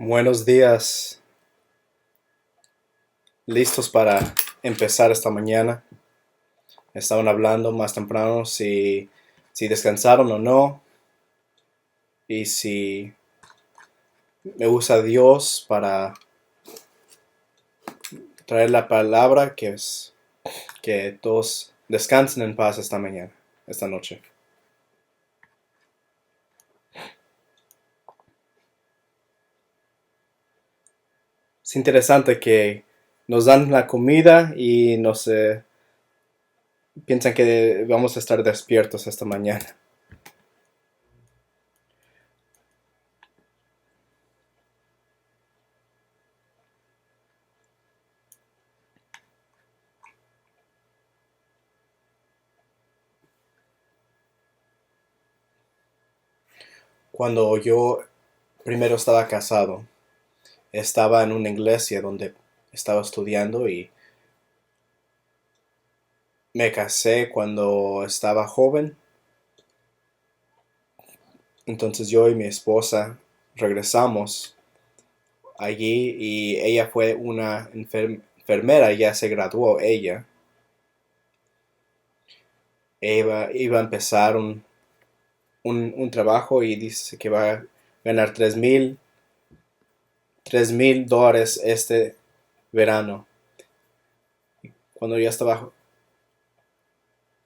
Buenos días, listos para empezar esta mañana. Estaban hablando más temprano si descansaron o no y si me usa Dios para traer la palabra que es que todos descansen en paz esta mañana, esta noche. Es interesante que nos dan la comida y piensan que vamos a estar despiertos esta mañana. Cuando yo primero estaba casado, estaba en una iglesia donde estaba estudiando y me casé cuando estaba joven. Entonces yo y mi esposa regresamos allí y ella fue una enfermera, ya se graduó ella. Iba a empezar un trabajo y dice que va a ganar $3,000 este verano. Cuando ya estaba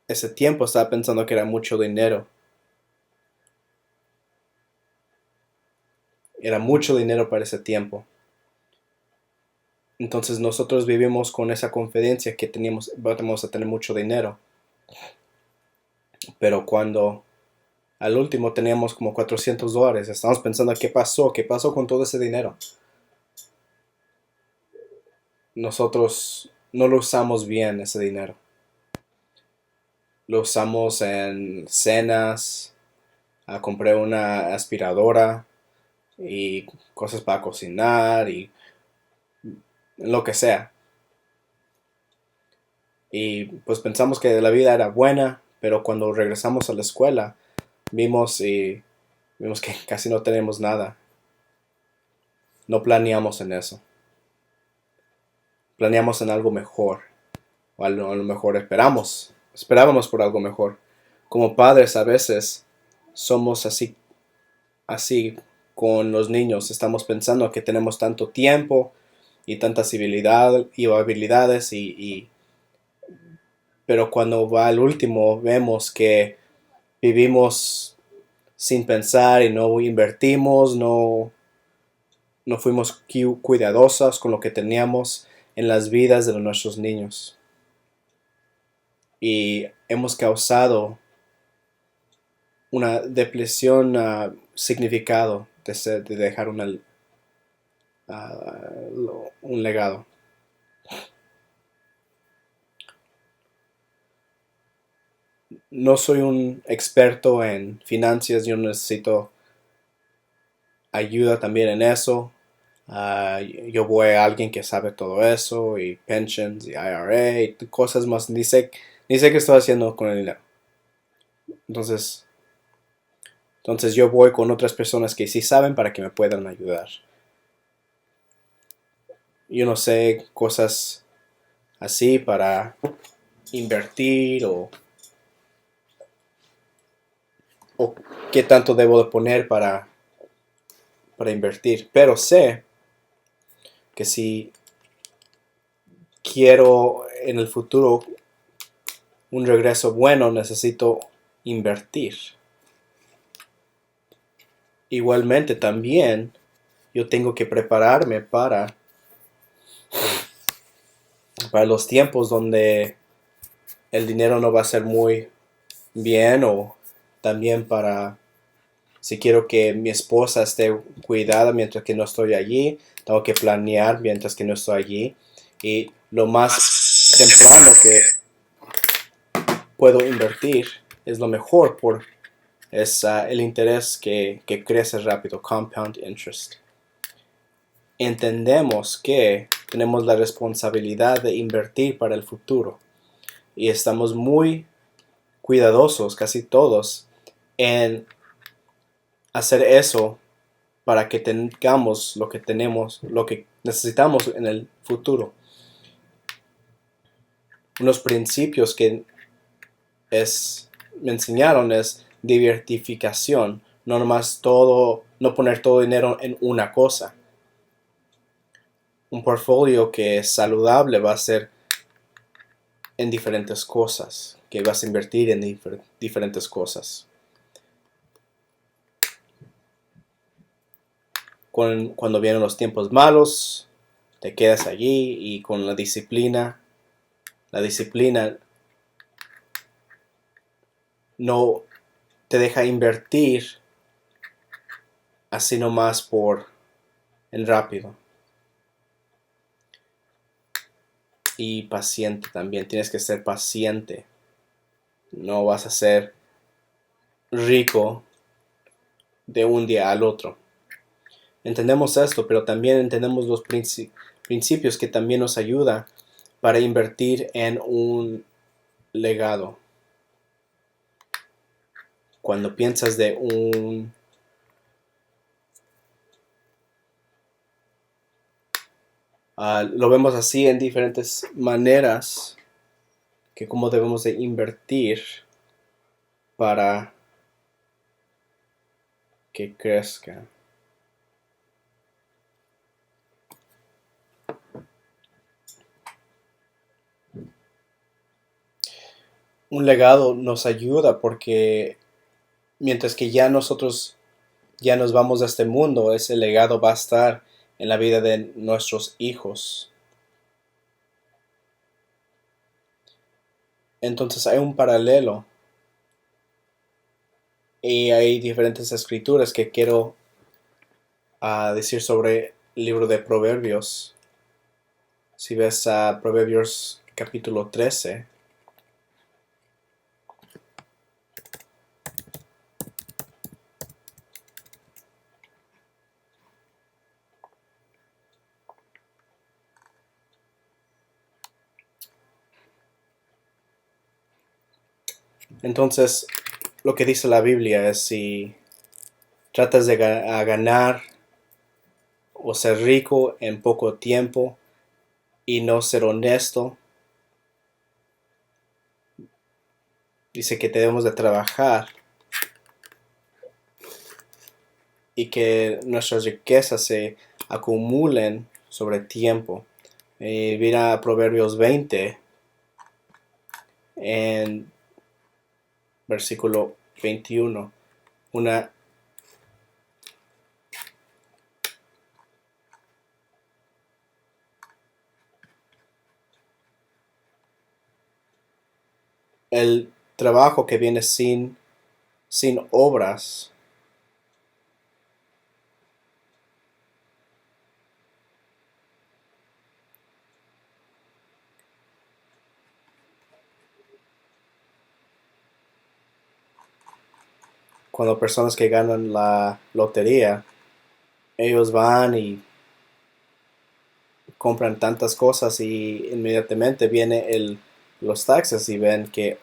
ese tiempo estaba pensando que era mucho dinero. Era mucho dinero para ese tiempo. Entonces nosotros vivimos con esa confidencia que vamos a tener mucho dinero. Pero cuando al último teníamos como $400, estamos pensando qué pasó con todo ese dinero. Nosotros no lo usamos bien ese dinero. Lo usamos en cenas, compré una aspiradora y cosas para cocinar y lo que sea. Y pues pensamos que la vida era buena, pero cuando regresamos a la escuela vimos que casi no tenemos nada. No planeamos en eso. Planeamos en algo mejor. O a lo mejor esperábamos por algo mejor. Como padres a veces somos así con los niños. Estamos pensando que tenemos tanto tiempo y tantas habilidades pero cuando va al último vemos que vivimos sin pensar y no invertimos, no fuimos cuidadosos con lo que teníamos en las vidas de nuestros niños. Y hemos causado una depresión significado de dejar un legado. No soy un experto en finanzas, yo necesito ayuda también en eso. Yo voy a alguien que sabe todo eso, y pensions, y IRA, y cosas más. Ni sé qué estoy haciendo con el dinero. Entonces, entonces yo voy con otras personas que sí saben para que me puedan ayudar. Yo no sé cosas así para invertir o qué tanto debo de poner para invertir. Pero sé que si quiero en el futuro un regreso bueno, necesito invertir. Igualmente también yo tengo que prepararme para los tiempos donde el dinero no va a ser muy bien, o también para si quiero que mi esposa esté cuidada mientras que no estoy allí, tengo que planear mientras que no estoy allí, y lo más temprano que puedo invertir es lo mejor es el interés que crece rápido, compound interest. Entendemos que tenemos la responsabilidad de invertir para el futuro y estamos muy cuidadosos, casi todos, en hacer eso para que tengamos lo que tenemos, lo que necesitamos en el futuro. Unos principios que me enseñaron es diversificación, no nomás no poner todo dinero en una cosa. Un portfolio que es saludable va a ser en diferentes cosas, que vas a invertir en diferentes cosas. Cuando vienen los tiempos malos, te quedas allí y con la disciplina no te deja invertir así nomás por el rápido. Y paciente también, tienes que ser paciente. No vas a ser rico de un día al otro. Entendemos esto, pero también entendemos los principios que también nos ayuda para invertir en un legado. Cuando piensas de lo vemos así en diferentes maneras, que cómo debemos de invertir para que crezca. Un legado nos ayuda porque mientras que ya nosotros ya nos vamos de este mundo, ese legado va a estar en la vida de nuestros hijos. Entonces hay un paralelo y hay diferentes escrituras que quiero decir sobre el libro de Proverbios. Si ves a Proverbios capítulo 13, entonces lo que dice la Biblia es si tratas de ganar o ser rico en poco tiempo y no ser honesto, dice que debemos de trabajar y que nuestras riquezas se acumulen sobre tiempo. Mira Proverbios 20 en versículo 21. El trabajo que viene sin obras cuando personas que ganan la lotería, ellos van y compran tantas cosas y inmediatamente viene los taxes y ven que,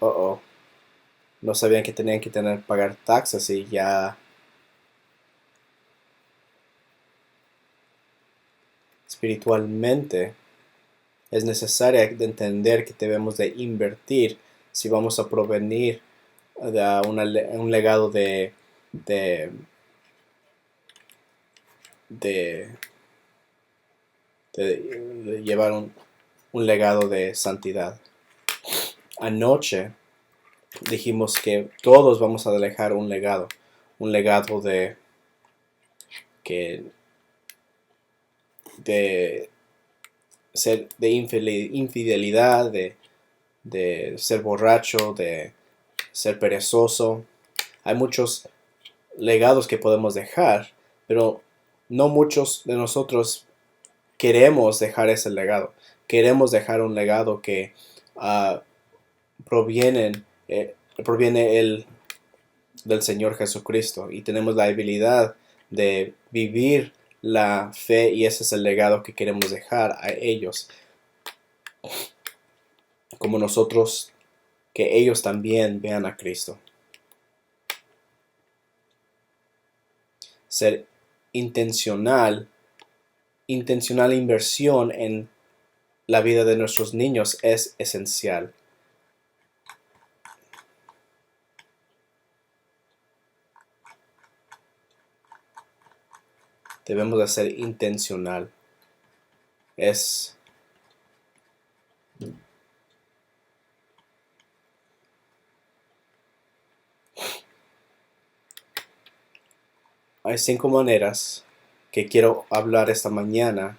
no sabían que tenían que pagar taxes y ya espiritualmente es necesario entender que debemos de invertir si vamos a provenir de un legado de, de, de llevar un legado de santidad. Anoche dijimos que todos vamos a dejar un legado que de ser de infidelidad, de ser borracho, de ser perezoso. Hay muchos legados que podemos dejar, pero no muchos de nosotros queremos dejar ese legado. Queremos dejar un legado que proviene del Señor Jesucristo y tenemos la habilidad de vivir la fe y ese es el legado que queremos dejar a ellos. Como nosotros, que ellos también vean a Cristo. Ser intencional inversión en la vida de nuestros niños es esencial. Debemos de ser intencional. Hay 5 maneras que quiero hablar esta mañana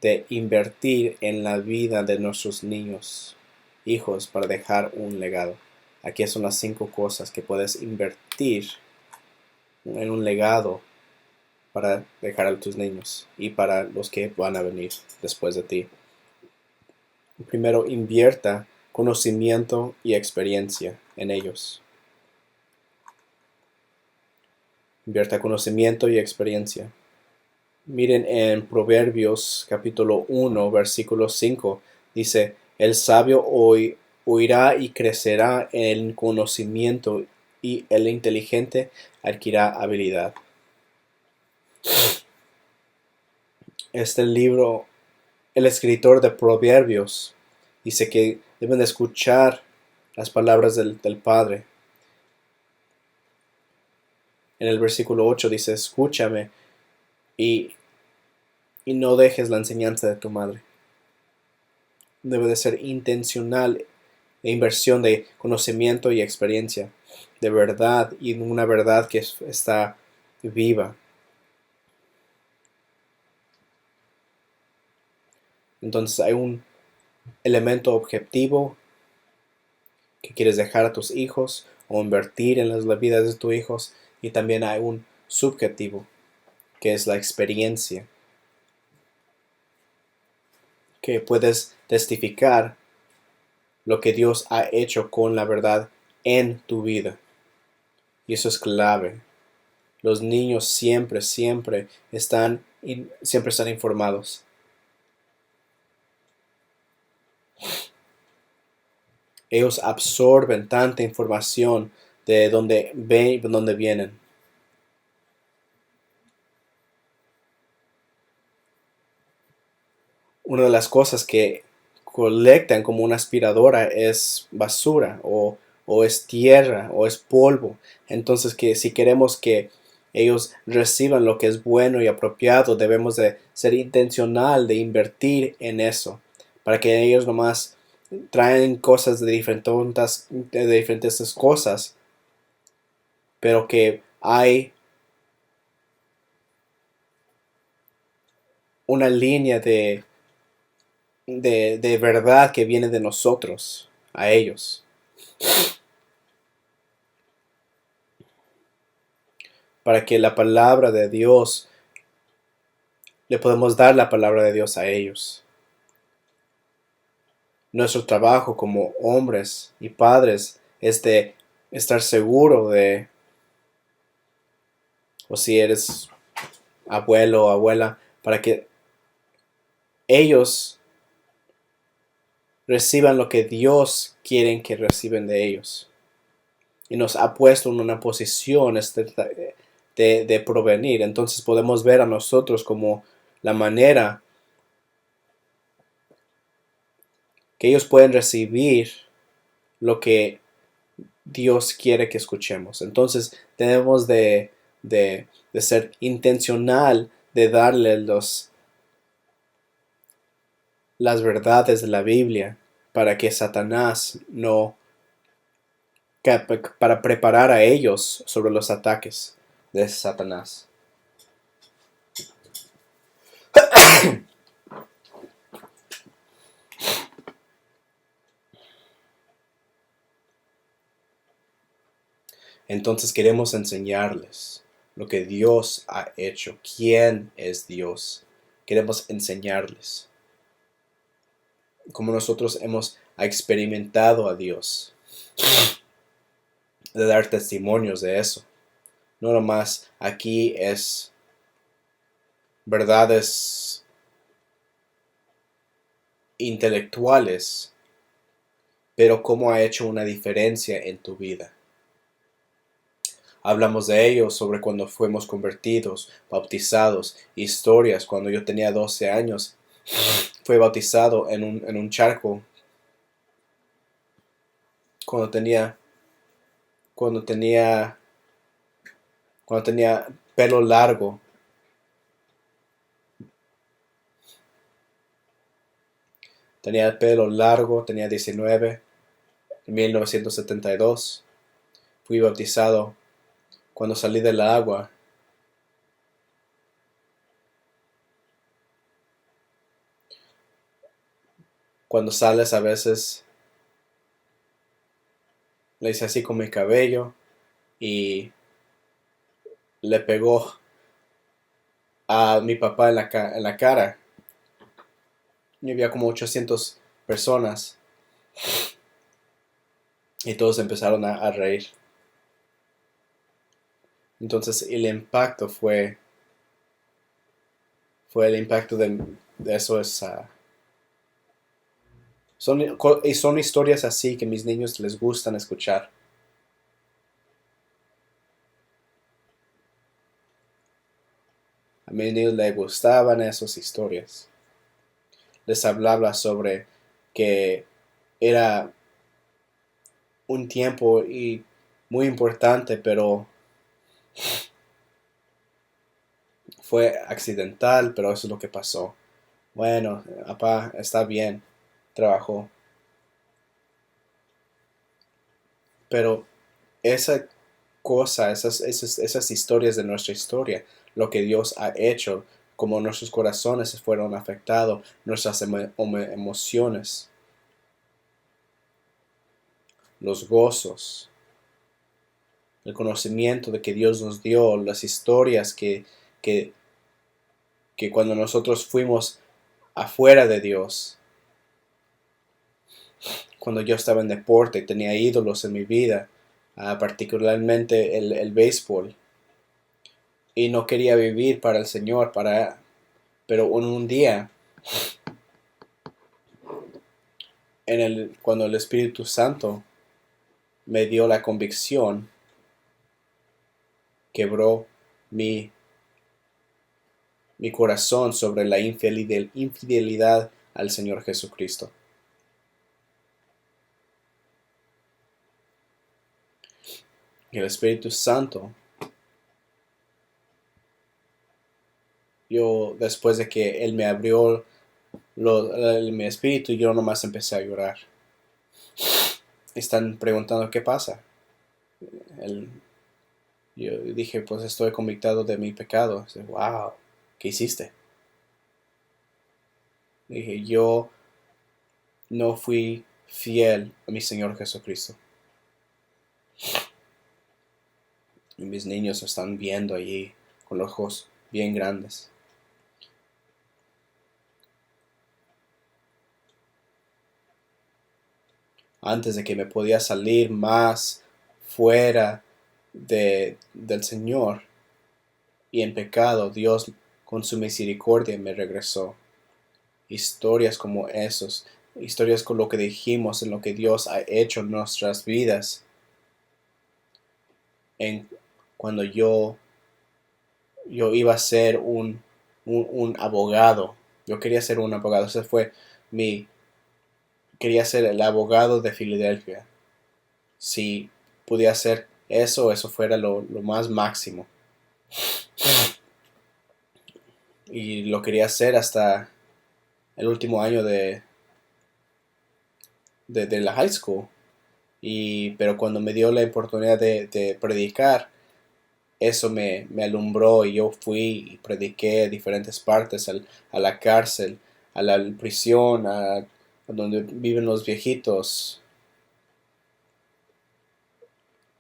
de invertir en la vida de nuestros niños, hijos, para dejar un legado. Aquí son las 5 cosas que puedes invertir en un legado para dejar a tus niños y para los que van a venir después de ti. Primero, invierta conocimiento y experiencia en ellos. Invierta conocimiento y experiencia. Miren en Proverbios capítulo 1, versículo 5. Dice, el sabio oirá y crecerá en conocimiento y el inteligente adquirirá habilidad. Este libro, el escritor de Proverbios, dice que deben escuchar las palabras del Padre. En el versículo 8 dice, escúchame y no dejes la enseñanza de tu madre. Debe de ser intencional e inversión de conocimiento y experiencia, de verdad, y una verdad que está viva. Entonces hay un elemento objetivo que quieres dejar a tus hijos o invertir en las vidas de tus hijos, y también hay un subjetivo que es la experiencia, que puedes testificar lo que Dios ha hecho con la verdad en tu vida. Y eso es clave. Los niños siempre están informados. Ellos absorben tanta información de donde ven y de donde vienen. Una de las cosas que colectan como una aspiradora es basura o es tierra o es polvo. Entonces, que si queremos que ellos reciban lo que es bueno y apropiado, debemos de ser intencional de invertir en eso, para que ellos nomás traen cosas de diferentes cosas, pero que hay una línea de verdad que viene de nosotros a ellos. Para que la palabra de Dios, le podemos dar la palabra de Dios a ellos. Nuestro trabajo como hombres y padres es de estar seguro de, o si eres abuelo o abuela, para que ellos reciban lo que Dios quiere que reciban de ellos. Y nos ha puesto en una posición de provenir. Entonces podemos ver a nosotros como la manera que ellos pueden recibir lo que Dios quiere que escuchemos. Entonces tenemos de ser intencional de darle las verdades de la Biblia para que Satanás no, para preparar a ellos sobre los ataques de Satanás. Entonces queremos enseñarles lo que Dios ha hecho, quién es Dios. Queremos enseñarles cómo nosotros hemos experimentado a Dios, de dar testimonios de eso. No nomás aquí es verdades intelectuales, pero cómo ha hecho una diferencia en tu vida. Hablamos de ello, sobre cuando fuimos convertidos, bautizados, historias. Cuando yo tenía 12 años, fui bautizado en un charco. Cuando tenía, cuando tenía, cuando tenía pelo largo. Tenía el pelo largo, tenía 19, en 1972. Fui bautizado cuando salí del agua. Cuando sales a veces le hice así con mi cabello y le pegó a mi papá en la cara. Y había como 800 personas y todos empezaron a reír. Entonces el impacto fue el impacto de eso. Son historias así que a mis niños les gustan escuchar. A mis niños les gustaban esas historias. Les hablaba sobre que era un tiempo y muy importante, pero fue accidental, pero eso es lo que pasó. Bueno, papá, está bien, trabajó. Pero esa cosa, esas historias de nuestra historia, lo que Dios ha hecho, como nuestros corazones fueron afectados, nuestras emociones, los gozos, el conocimiento de que Dios nos dio, las historias que, que cuando nosotros fuimos afuera de Dios, cuando yo estaba en deporte, tenía ídolos en mi vida, particularmente el béisbol, y no quería vivir para el Señor, pero un día, cuando el Espíritu Santo me dio la convicción, quebró mi, mi corazón sobre la infidelidad al Señor Jesucristo. Y el Espíritu Santo, yo después de que Él me abrió mi espíritu, yo nomás empecé a llorar. Están preguntando qué pasa. Él, yo dije, pues estoy convictado de mi pecado. Dice, wow, ¿qué hiciste? Dije, yo no fui fiel a mi Señor Jesucristo. Y mis niños están viendo allí con los ojos bien grandes. Antes de que me podía salir más fuera del Señor y en pecado, Dios con su misericordia me regresó. Historias como esos, historias con lo que dijimos, en lo que Dios ha hecho en nuestras vidas, en cuando yo iba a ser un abogado. Yo quería ser un abogado. Ese fue mi... Quería ser el abogado de Filadelfia. Si pudiera hacer eso, eso fuera lo más máximo. Y lo quería hacer hasta el último año de la high school. Pero cuando me dio la oportunidad de predicar, eso me alumbró y yo fui y prediqué a diferentes partes, a la cárcel, a la prisión, a donde viven los viejitos.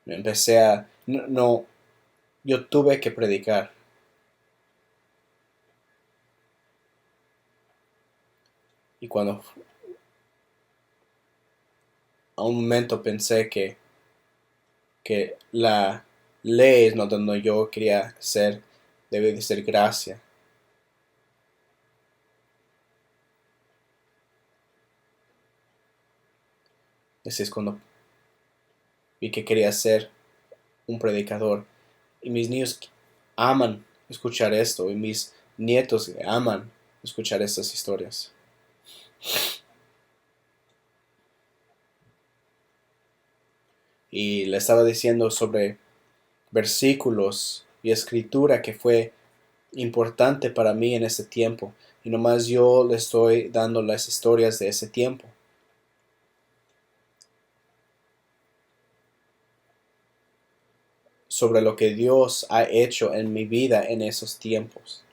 Empecé a... No, no, yo tuve que predicar. Y cuando a un momento pensé que la ley es no donde yo quería ser, debe de ser gracia. Ese es cuando vi que quería ser un predicador. Y mis niños aman escuchar esto y mis nietos aman escuchar estas historias. Y le estaba diciendo sobre versículos y escritura que fue importante para mí en ese tiempo. Y nomás yo le estoy dando las historias de ese tiempo. Sobre lo que Dios ha hecho en mi vida en esos tiempos.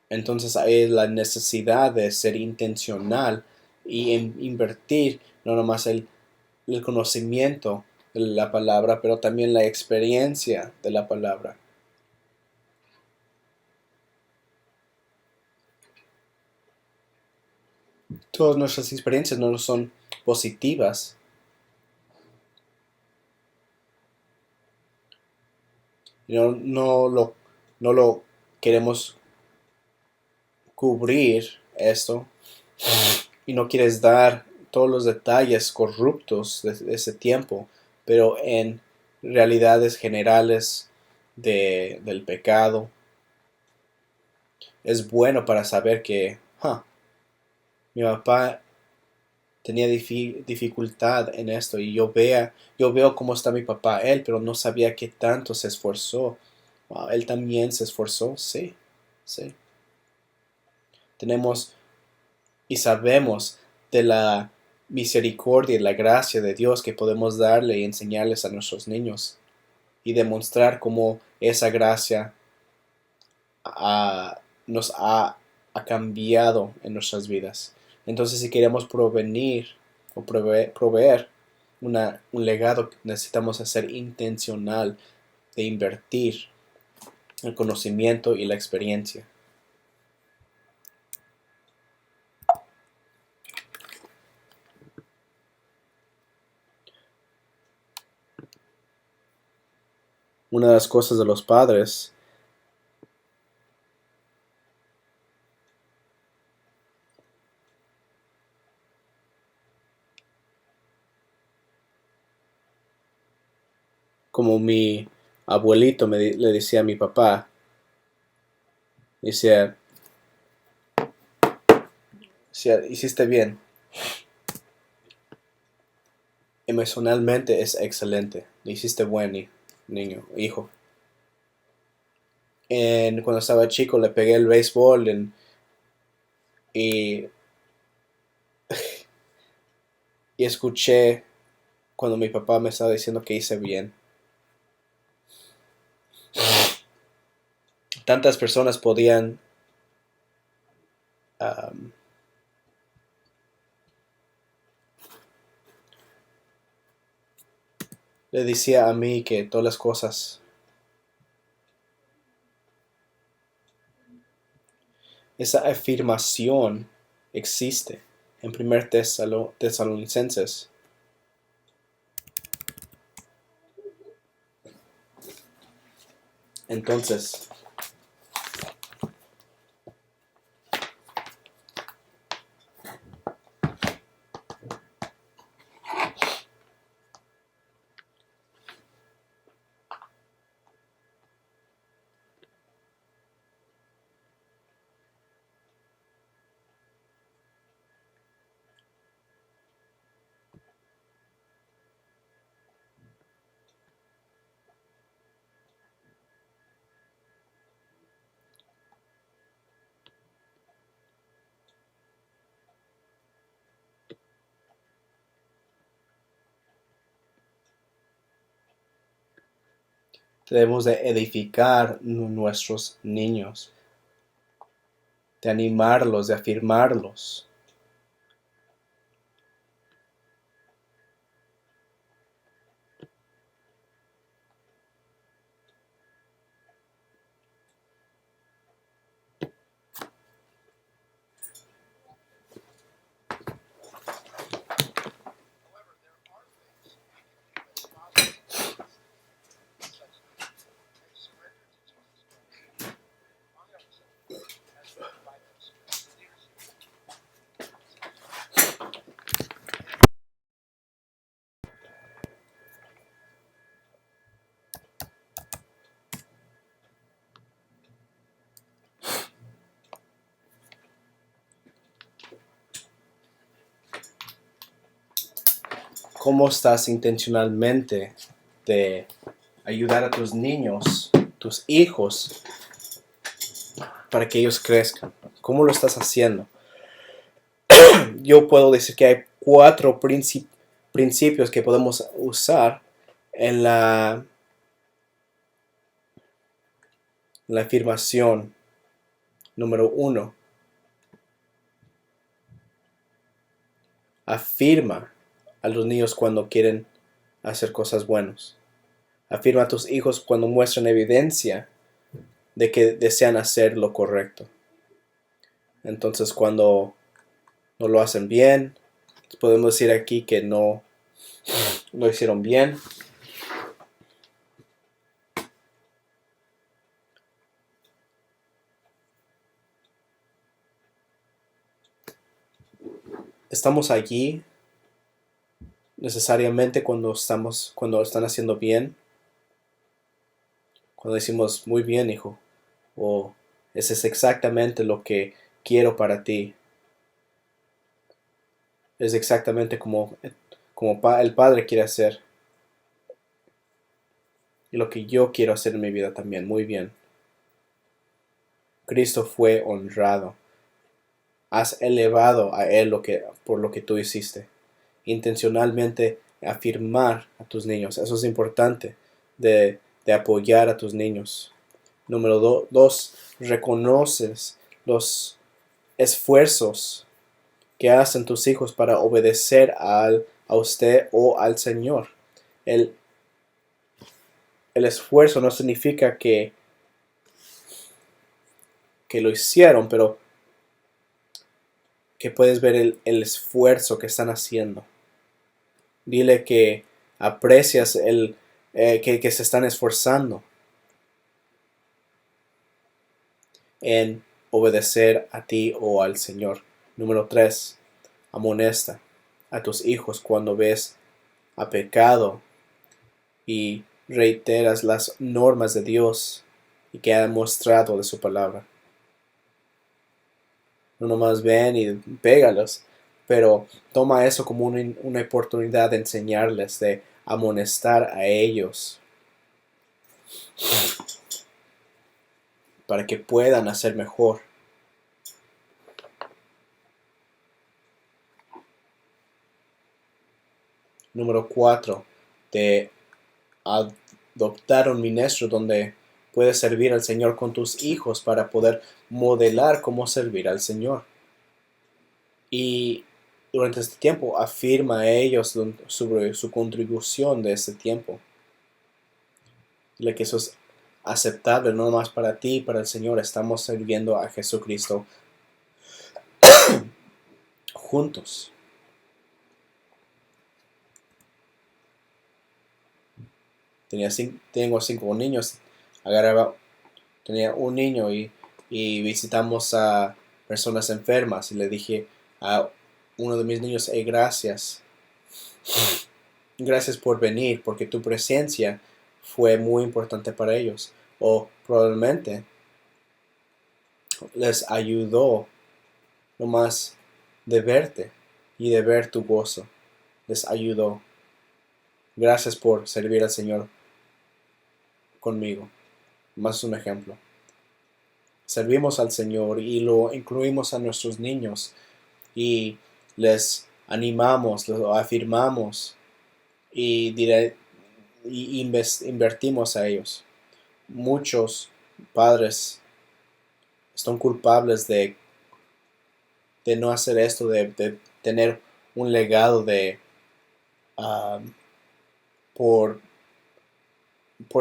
Entonces hay la necesidad de ser intencional y invertir no nomás el conocimiento de la palabra, pero también la experiencia de la palabra. Todas nuestras experiencias no son positivas. No lo queremos cubrir esto y no quieres dar todos los detalles corruptos de ese tiempo, pero en realidades generales del pecado es bueno para saber que mi papá tenía dificultad en esto y yo veo cómo está mi papá, él, pero no sabía qué tanto se esforzó. Wow, él también se esforzó, sí, sí. Tenemos y sabemos de la misericordia y la gracia de Dios que podemos darle y enseñarles a nuestros niños y demostrar cómo esa gracia nos ha cambiado en nuestras vidas. Entonces, si queremos provenir o proveer un legado, necesitamos ser intencional de invertir el conocimiento y la experiencia. Una de las cosas de los padres como mi abuelito le decía a mi papá, decía, hiciste bien, emocionalmente es excelente, lo hiciste buen niño, hijo. Cuando estaba chico le pegué el béisbol y, y escuché cuando mi papá me estaba diciendo que hice bien. Tantas personas podían um, le decía a mí que todas las cosas, esa afirmación existe en 1 Tesalonicenses. Entonces, debemos de edificar nuestros niños, de animarlos, de afirmarlos. cómo estás intencionalmente de ayudar a tus niños, tus hijos, para que ellos crezcan. ¿Cómo lo estás haciendo? Yo puedo decir que hay 4 principios que podemos usar en la afirmación. Número 1. Afirma a los niños cuando quieren hacer cosas buenas. Afirma a tus hijos cuando muestran evidencia de que desean hacer lo correcto. Entonces, cuando no lo hacen bien, podemos decir aquí que no lo hicieron bien. Estamos allí necesariamente cuando están haciendo bien, cuando decimos muy bien, hijo, o ese es exactamente lo que quiero para ti, es exactamente como el Padre quiere hacer y lo que yo quiero hacer en mi vida también. Muy bien. Cristo fue honrado. Has elevado a Él por lo que tú hiciste. Intencionalmente afirmar a tus niños. Eso es importante de apoyar a tus niños. Número 2, reconoces los esfuerzos que hacen tus hijos para obedecer a usted o al Señor. El esfuerzo no significa que lo hicieron, pero que puedes ver el esfuerzo que están haciendo. Dile que aprecias que se están esforzando en obedecer a ti o al Señor. Número 3, amonesta a tus hijos cuando ves a pecado y reiteras las normas de Dios y que ha mostrado de su palabra. No nomás ven y pégalos, pero toma eso como una oportunidad de enseñarles, de amonestar a ellos para que puedan hacer mejor. Número 4, de adoptar un ministro donde puedes servir al Señor con tus hijos para poder modelar cómo servir al Señor. Y durante este tiempo afirma a ellos sobre su contribución de este tiempo. Dile que eso es aceptable no más para ti y para el Señor. Estamos sirviendo a Jesucristo juntos. Tengo 5 niños. Tenía un niño y visitamos a personas enfermas y le dije a uno de mis niños, gracias. Gracias por venir porque tu presencia fue muy importante para ellos. O probablemente les ayudó nomás de verte y de ver tu gozo. Les ayudó. Gracias por servir al Señor conmigo. Más un ejemplo. Servimos al Señor y lo incluimos a nuestros niños y les animamos, los afirmamos y invertimos a ellos. Muchos padres están culpables de no hacer esto, de tener un legado de por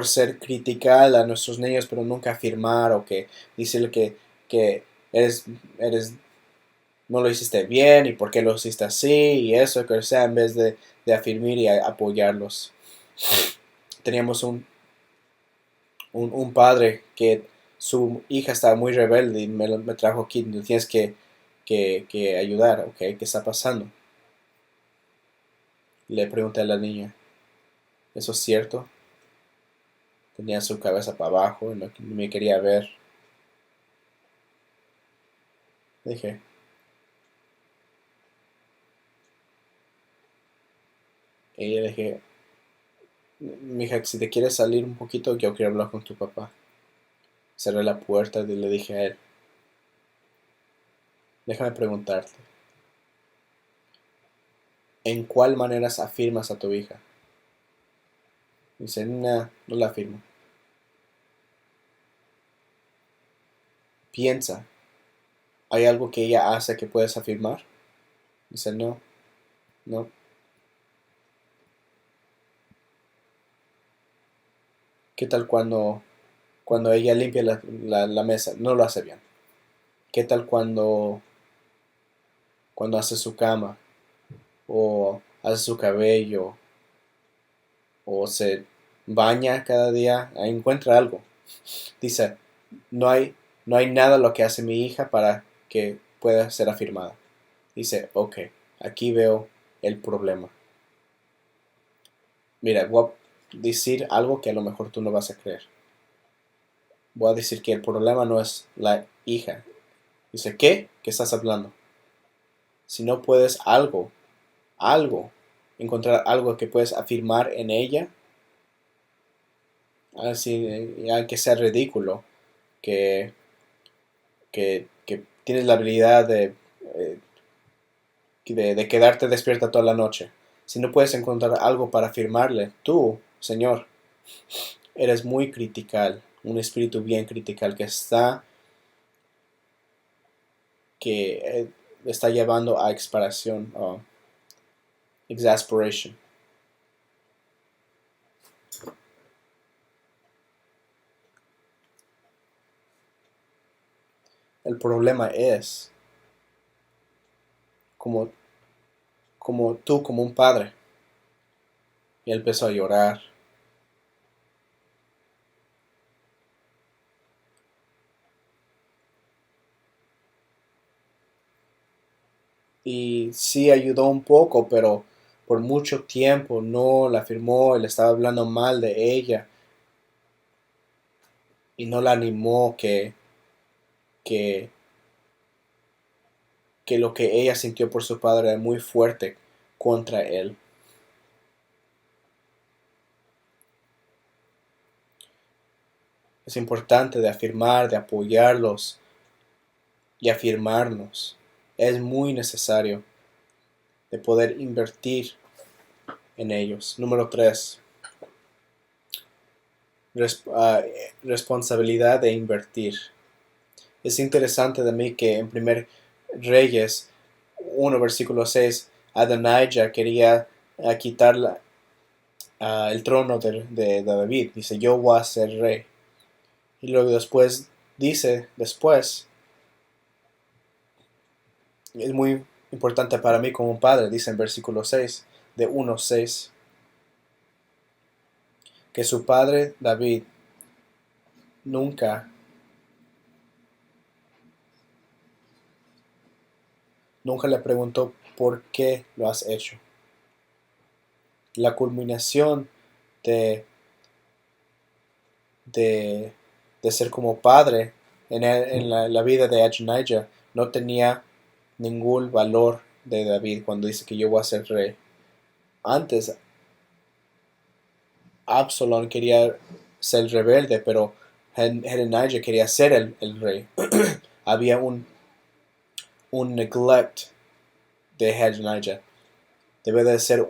ser criticar a nuestros niños, pero nunca afirmar o que decirle que eres no lo hiciste bien y por qué lo hiciste así y eso, que sea, en vez de afirmar y apoyarlos. Teníamos un padre que su hija estaba muy rebelde y me trajo aquí, tienes que ayudar, ¿ok? ¿Qué está pasando? Le pregunté a la niña, ¿eso es cierto? Tenía su cabeza para abajo y no me quería ver. Dije, Y le dije, mija, si te quieres salir un poquito, yo quiero hablar con tu papá. Cerré la puerta y le dije a él, déjame preguntarte, ¿en cuál maneras afirmas a tu hija? Dice, no, no la afirmo. Piensa, ¿hay algo que ella hace que puedes afirmar? Dice, no, no. ¿Qué tal cuando ella limpia la mesa? No lo hace bien. ¿Qué tal cuando hace su cama? O hace su cabello? O se baña cada día, encuentra algo. Dice, no hay, no hay nada lo que hace mi hija para que pueda ser afirmada. Dice, ok, aquí veo el problema. Mira, voy a decir algo que a lo mejor tú no vas a creer. Voy a decir que el problema no es la hija. Dice, ¿qué? ¿Qué estás hablando? Si no puedes algo, encontrar algo que puedes afirmar en ella, así, que sea ridículo, que, que tienes la habilidad eh, de quedarte despierta toda la noche. Si no puedes encontrar algo para afirmarle, tú, Señor, eres muy critical, un espíritu bien critical que está llevando a exasperación, exasperation. El problema es como, como tú, como un padre, y él empezó a llorar. Y sí ayudó un poco, pero por mucho tiempo no la afirmó, él estaba hablando mal de ella y no la animó que, que lo que ella sintió por su padre era muy fuerte contra él. Es importante de afirmar, de apoyarlos y afirmarnos. Es muy necesario de poder invertir en ellos. Número 3. Responsabilidad de invertir. Es interesante de mí que en primer Reyes 1 versículo 6 Adonijah quería quitar el trono de David. Dice, yo voy a ser rey. Y luego después, es muy importante para mí como padre, dice en versículo 6 de 1:6, que su padre David nunca, nunca le preguntó por qué lo has hecho. La culminación de, de, de ser como padre en la vida de Adonijah no tenía ningún valor de David cuando dice que yo voy a ser rey. Antes, Absalón quería ser rebelde, pero Adonijah quería ser el rey. Había un neglect de Adonijah. Debe de ser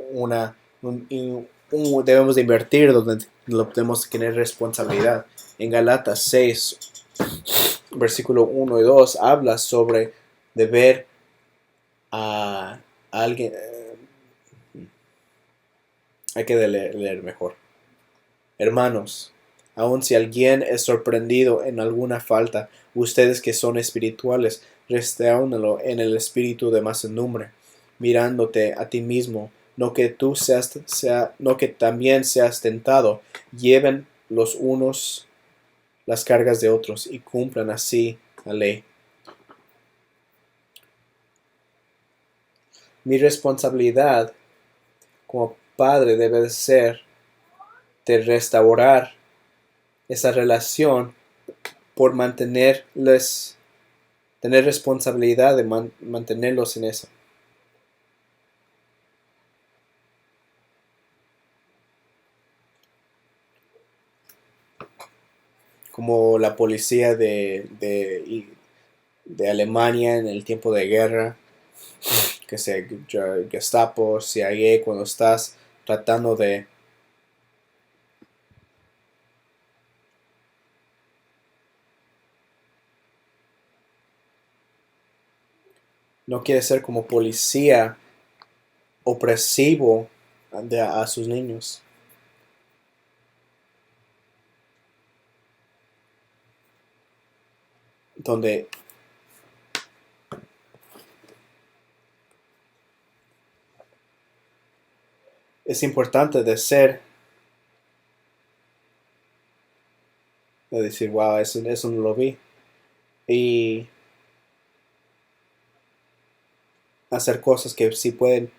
debemos de invertir donde lo tenemos que tener responsabilidad. En Galatas 6, versículo 1 y 2, habla sobre deber a alguien. Hay que leer mejor. Hermanos, aun si alguien es sorprendido en alguna falta, ustedes que son espirituales, restaúrenlo en el espíritu de mansedumbre, mirándote a ti mismo, no que no que también seas tentado, lleven los unos las cargas de otros y cumplan así la ley. Mi responsabilidad como padre debe de ser de restaurar esa relación por tener responsabilidad de mantenerlos en eso. como la policía de Alemania en el tiempo de guerra, que sea Gestapo, CIA, cuando estás tratando de no quiere ser como policía opresivo a sus niños, donde es importante de decir, wow, eso no lo vi, y hacer cosas que sí pueden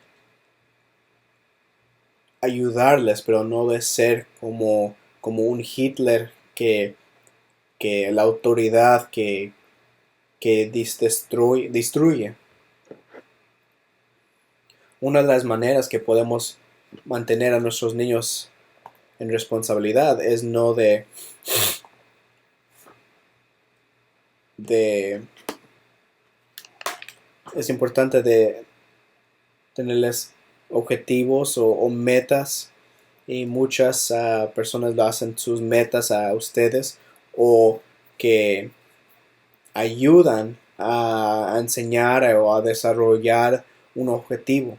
ayudarles, pero no de ser como un Hitler que la autoridad que destruye. Una de las maneras que podemos mantener a nuestros niños en responsabilidad es no de es importante de tenerles objetivos o metas, y muchas personas lo hacen sus metas a ustedes, o que ayudan a enseñar o a desarrollar un objetivo.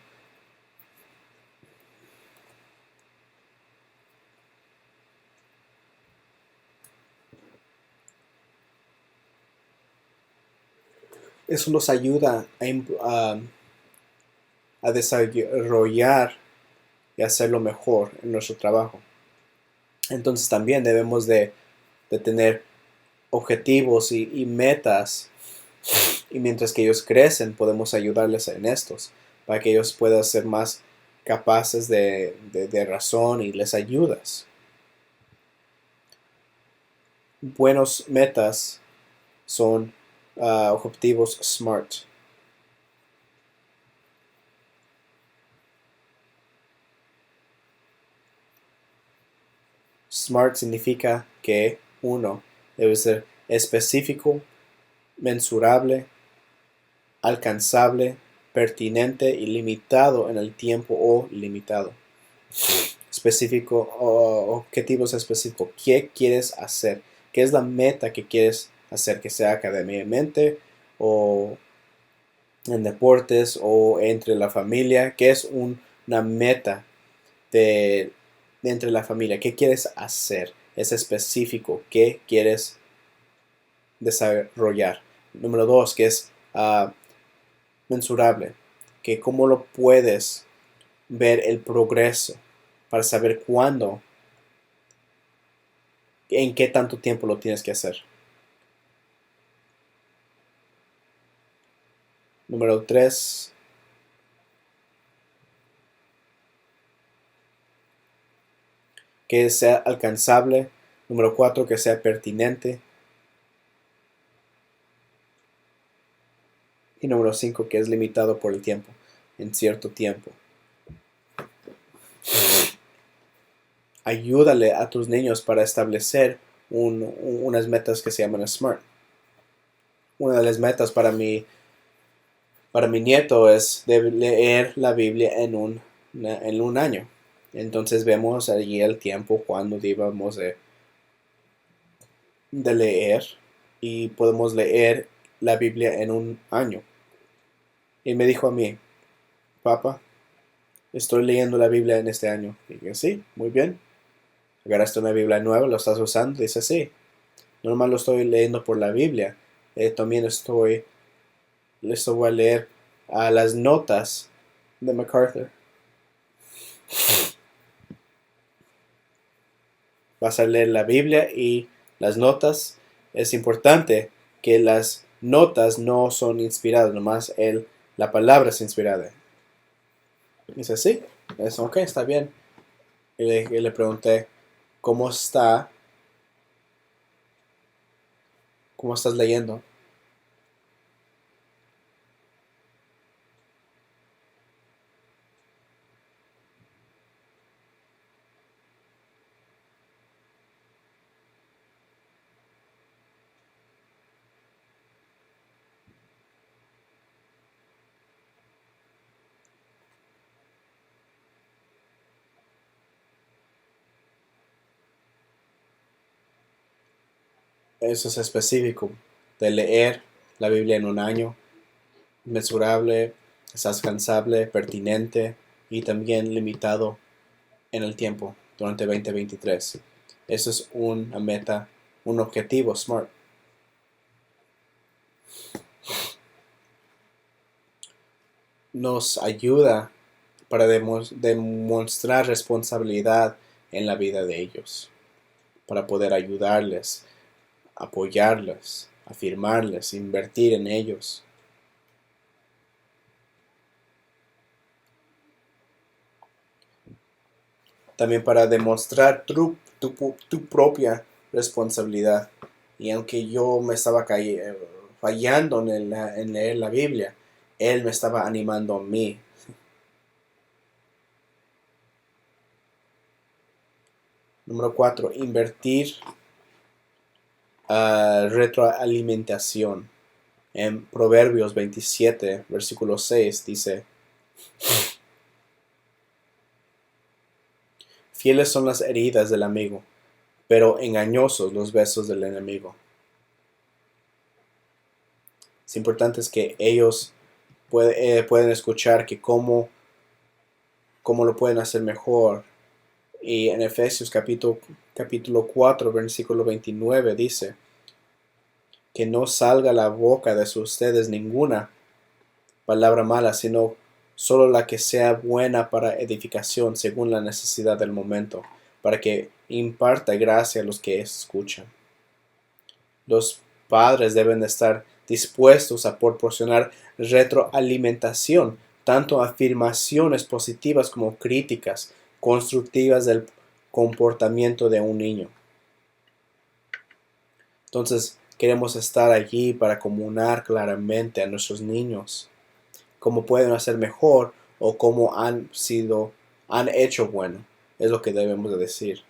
Eso nos ayuda a desarrollar y hacerlo mejor en nuestro trabajo. Entonces también debemos de tener objetivos y metas, y mientras que ellos crecen podemos ayudarles en estos para que ellos puedan ser más capaces de razón, y les ayudas. Buenos metas son objetivos SMART. SMART significa que uno debe ser específico, mensurable, alcanzable, pertinente y limitado en el tiempo o limitado. Específico, objetivos específicos. ¿Qué quieres hacer? ¿Qué es la meta que quieres hacer? Que sea académicamente o en deportes o entre la familia. ¿Qué es una meta de entre la familia? ¿Qué quieres hacer? Es específico. ¿Qué quieres desarrollar? Número dos, que es mensurable. Que cómo lo puedes ver el progreso para saber cuándo, en qué tanto tiempo lo tienes que hacer. Número 3, que sea alcanzable. Número 4, que sea pertinente. Y número 5, que es limitado por el tiempo, en cierto tiempo. Ayúdale a tus niños para establecer unas metas que se llaman SMART. Una de las metas para mi nieto es de leer la Biblia en un año. Entonces vemos allí el tiempo cuando debemos de leer, y podemos leer la Biblia en un año. Y me dijo a mí, papá, estoy leyendo la Biblia en este año. Y dije, sí, muy bien. Agarraste una Biblia nueva, ¿lo estás usando? Dice, sí. Normal lo estoy leyendo por la Biblia. También voy a leer a las notas de MacArthur. Vas a leer la Biblia y las notas. Es importante que las notas no son inspiradas, nomás la palabra es inspirada. Dice, sí, es ok, está bien. Y le pregunté, ¿cómo está? ¿Cómo estás leyendo? Eso es específico de leer la Biblia en un año, mesurable, es alcanzable, pertinente y también limitado en el tiempo durante 2023. Eso es una meta, un objetivo SMART. Nos ayuda para demostrar responsabilidad en la vida de ellos, para poder ayudarles, apoyarles, afirmarles, invertir en ellos. También para demostrar tu propia responsabilidad. Y aunque yo me estaba fallando en leer la Biblia, Él me estaba animando a mí. Número 4, invertir retroalimentación. En Proverbios 27, versículo 6 dice, fieles son las heridas del amigo, pero engañosos los besos del enemigo. Es importante que ellos pueden escuchar que cómo lo pueden hacer mejor. Y en Efesios capítulo 4, versículo 29 dice, que no salga la boca de ustedes ninguna palabra mala, sino solo la que sea buena para edificación según la necesidad del momento, para que imparta gracia a los que escuchan. Los padres deben de estar dispuestos a proporcionar retroalimentación, tanto afirmaciones positivas como críticas constructivas del comportamiento de un niño. Entonces, queremos estar allí para comunicar claramente a nuestros niños cómo pueden hacer mejor o cómo han hecho bueno. Es lo que debemos de decir.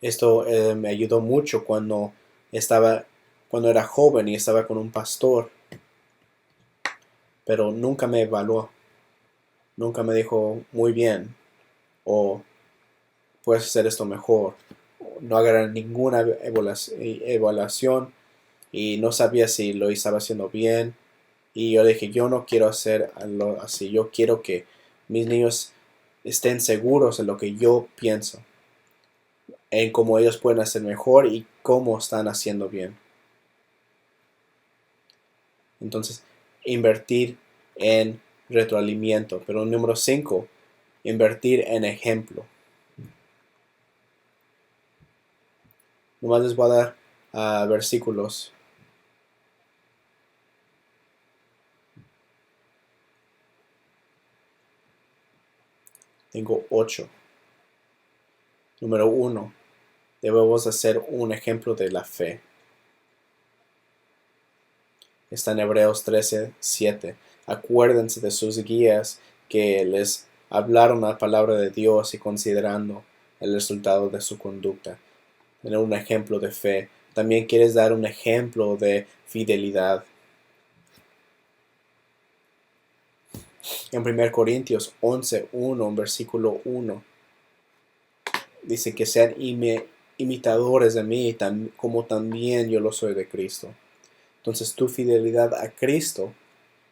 Esto me ayudó mucho cuando era joven y estaba con un pastor, pero nunca me evaluó, nunca me dijo muy bien o puedes hacer esto mejor. No agarré ninguna evaluación y no sabía si lo estaba haciendo bien. Y yo dije, yo no quiero hacerlo así, yo quiero que mis niños estén seguros de lo que yo pienso, en cómo ellos pueden hacer mejor y cómo están haciendo bien. Entonces, invertir en retroalimento. Pero número 5, invertir en ejemplo. Nomás les voy a dar versículos. Tengo 8. Número 1, debemos hacer un ejemplo de la fe. Está en Hebreos 13:7. Acuérdense de sus guías que les hablaron la palabra de Dios y considerando el resultado de su conducta. Tener un ejemplo de fe. También quieres dar un ejemplo de fidelidad. En 1 Corintios 11:1, versículo 1, dice que sean imitadores de mí como también yo lo soy de Cristo. Entonces tu fidelidad a Cristo,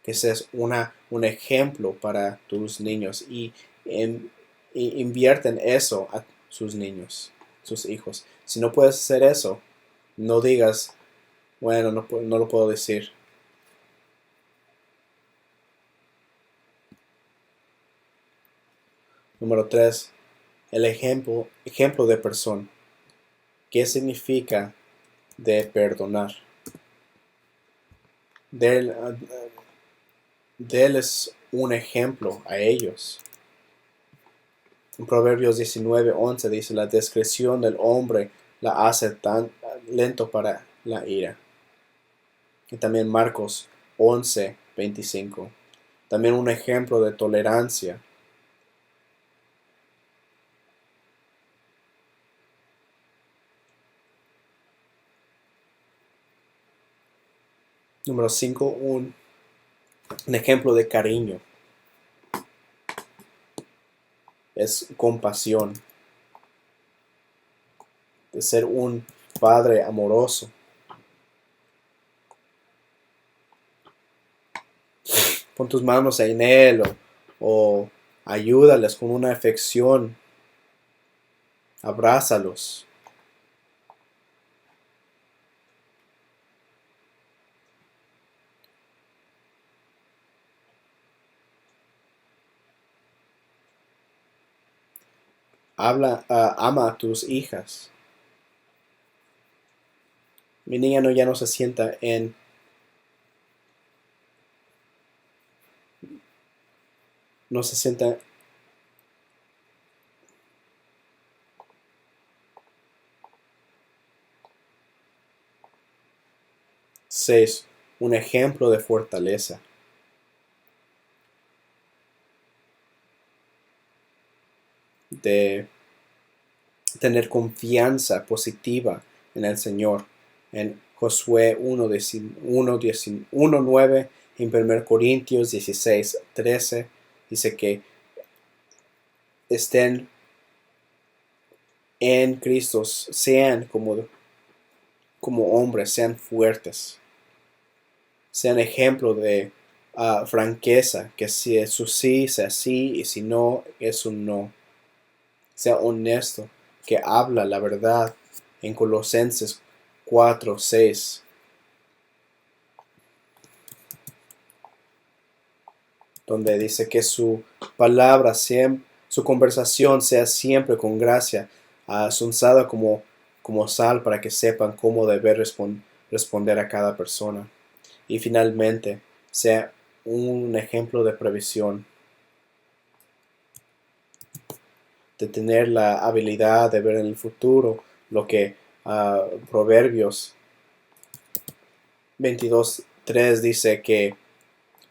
que seas un ejemplo para tus niños y invierten eso a sus niños, sus hijos. Si no puedes hacer eso, no digas, bueno, no lo puedo decir. Número 3, el ejemplo de persona. ¿Qué significa de perdonar? Deles un ejemplo a ellos. En Proverbios 19:11 dice, la discreción del hombre la hace tan lento para la ira. Y también Marcos 11:25. También un ejemplo de tolerancia. Número 5, un ejemplo de cariño. es compasión, de ser un padre amoroso. Pon tus manos en él o ayúdales con una afección. Abrázalos. Ama a tus hijas. Mi niña ya no se sienta no se sienta 6. Un ejemplo de fortaleza. De tener confianza positiva en el Señor. En Josué 1:9, en 1 Corintios 16:13, dice que estén en Cristo, sean como hombres, sean fuertes, sean ejemplo de franqueza, que si es su sí, sea sí, y si no, es un no. Sea honesto, que habla la verdad en Colosenses 4:6. Donde dice que su palabra, su conversación sea siempre con gracia, sonzada como sal, para que sepan cómo deber responder a cada persona. Y finalmente, sea un ejemplo de previsión, de tener la habilidad de ver en el futuro lo que Proverbios 22:3 dice, que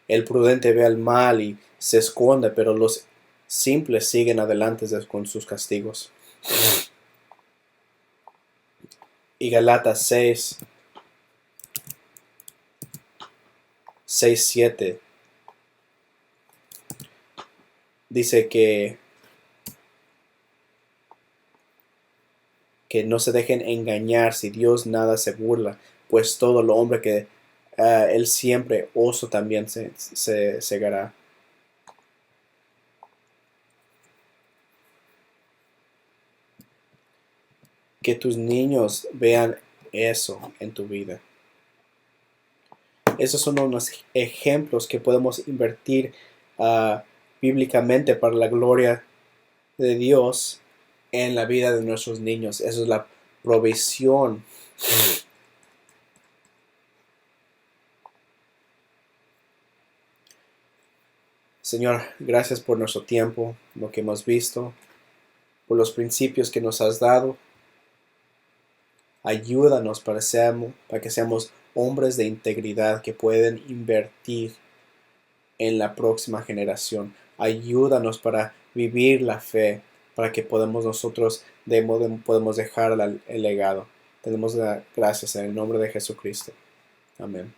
el prudente ve el mal y se esconde, pero los simples siguen adelante con sus castigos. Y Galatas 6:7 dice que no se dejen engañar, si Dios nada se burla, pues todo lo hombre que él siempre oso también se cegará. Que tus niños vean eso en tu vida. Esos son unos ejemplos que podemos invertir bíblicamente para la gloria de Dios en la vida de nuestros niños. Eso es la provisión. Señor, gracias por nuestro tiempo, lo que hemos visto, por los principios que nos has dado. Ayúdanos para que seamos hombres de integridad que pueden invertir en la próxima generación. Ayúdanos para vivir la fe, para que nosotros podemos dejar el legado. Tenemos gracias en el nombre de Jesucristo. Amén.